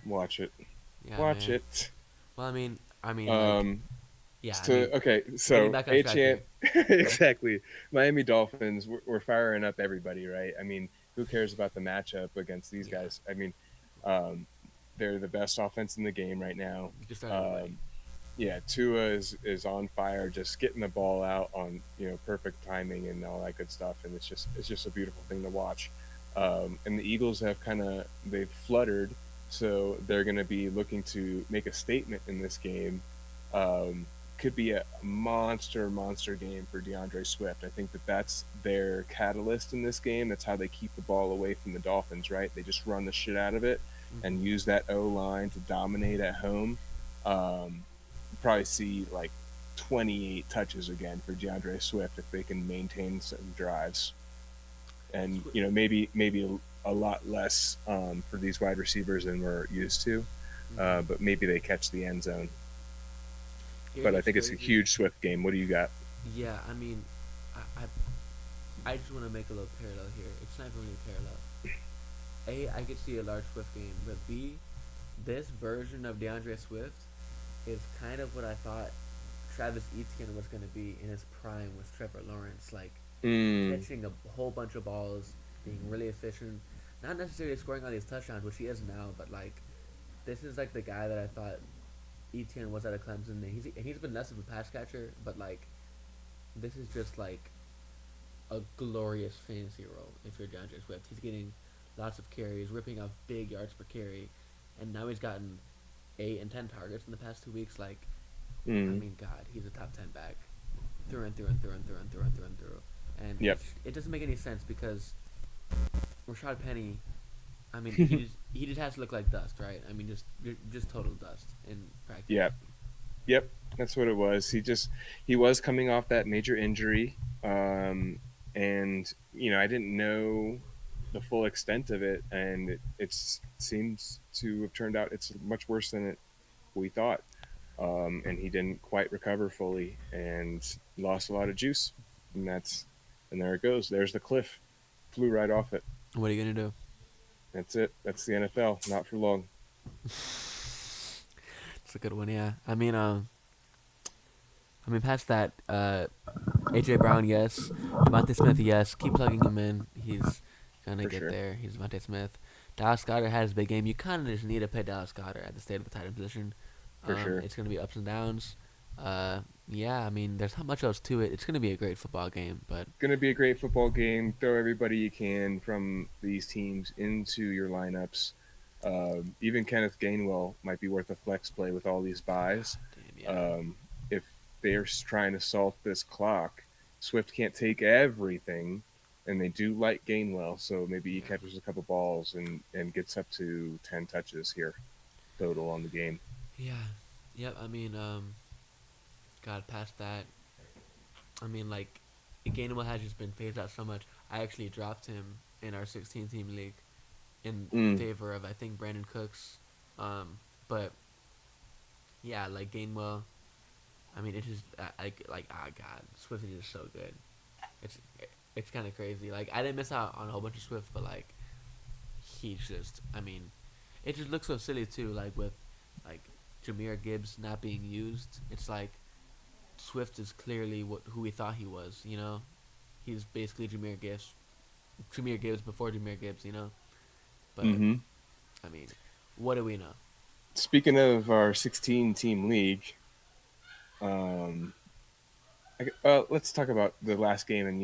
Watch it. Yeah, Watch man. it. Well, I mean, like, Um, yeah, I so mean, okay, getting so back on track Achant, here. exactly. Miami Dolphins, we're firing up everybody, right? I mean, who cares about the matchup against these Yeah, guys? I mean, um, they're the best offense in the game right now. just about everybody. Um, yeah, Tua is on fire, just getting the ball out on perfect timing and all that good stuff, and it's just a beautiful thing to watch. And the Eagles have they've fluttered, so they're going to be looking to make a statement in this game. Um, could be a monster game for DeAndre Swift. I think that's their catalyst in this game. That's how they keep the ball away from the Dolphins, right? They just run the shit out of it and Hmm. use that O line to dominate at home. Um, Probably see like 28 touches again for DeAndre Swift if they can maintain some drives, and maybe a lot less for these wide receivers than we're used to, Hmm. but maybe they catch the end zone. Here's But I what's think it's a crazy. huge Swift game. What do you got? Yeah, I mean, I just want to make a little parallel here. It's not really a parallel. A, I could see a large Swift game, but B, this version of DeAndre Swift is kind of what I thought Travis Etienne was going to be in his prime with Trevor Lawrence. Like, Mm, catching a whole bunch of balls, being really efficient, not necessarily scoring all these touchdowns, which he is now, but like this is like the guy that I thought Etienne was out of Clemson. And he's been less of a pass catcher, but like this is just like a glorious fantasy role if you're DeAndre Swift. He's getting lots of carries, ripping off big yards per carry, and now he's gotten 8 and 10 targets in the past 2 weeks. Like, I mm, mean, God, he's a top 10 back through and through and through and through and through and through and through. And yep. it doesn't make any sense because Rashad Penny, I mean, he just has to look like dust, right? I mean, just total dust in practice. Yep. Yep. That's what it was. He was coming off that major injury, and I didn't know the full extent of it, and it seems to have turned out it's much worse than we thought. And he didn't quite recover fully and lost a lot of juice. And and there it goes. There's the cliff. Flew right off it. What are you gonna do? That's it. That's the NFL. Not for long. It's a good one, yeah. Past that, AJ Brown, yes. Devontae Smith, yes. Keep plugging him in. He's gonna For get sure. there. He's Devontae Smith. Dallas Goddard had his big game. You kind of just need to pay Dallas Goddard at the state of the tight end position. For sure. It's gonna be ups and downs. Yeah, I mean, there's not much else to it. It's gonna be a great football game, but Going to be a great football game. Throw everybody you can from these teams into your lineups. Even Kenneth Gainwell might be worth a flex play with all these buys. damn, yeah, If they're trying to salt this clock, Swift can't take everything, and they do like Gainwell, so maybe he yeah, catches a couple balls and gets up to 10 touches here total on the game. yeah, yep. God, past that, like, Gainwell has just been phased out so much. I actually dropped him in our 16 team league in Mm, favor of I think Brandon Cooks. But yeah, like Gainwell. I mean, it's just like God, Swift is just so good. It's it's kind of crazy. Like I didn't miss out on a whole bunch of Swift, but like he's just. I mean, it just looks so silly too. Like with like Jameer Gibbs not being used, it's like Swift is clearly who we thought he was. He's basically Jameer Gibbs before Jameer Gibbs. But hmm I mean, what do we know? Speaking of our 16 team league, um, let's talk about the last game in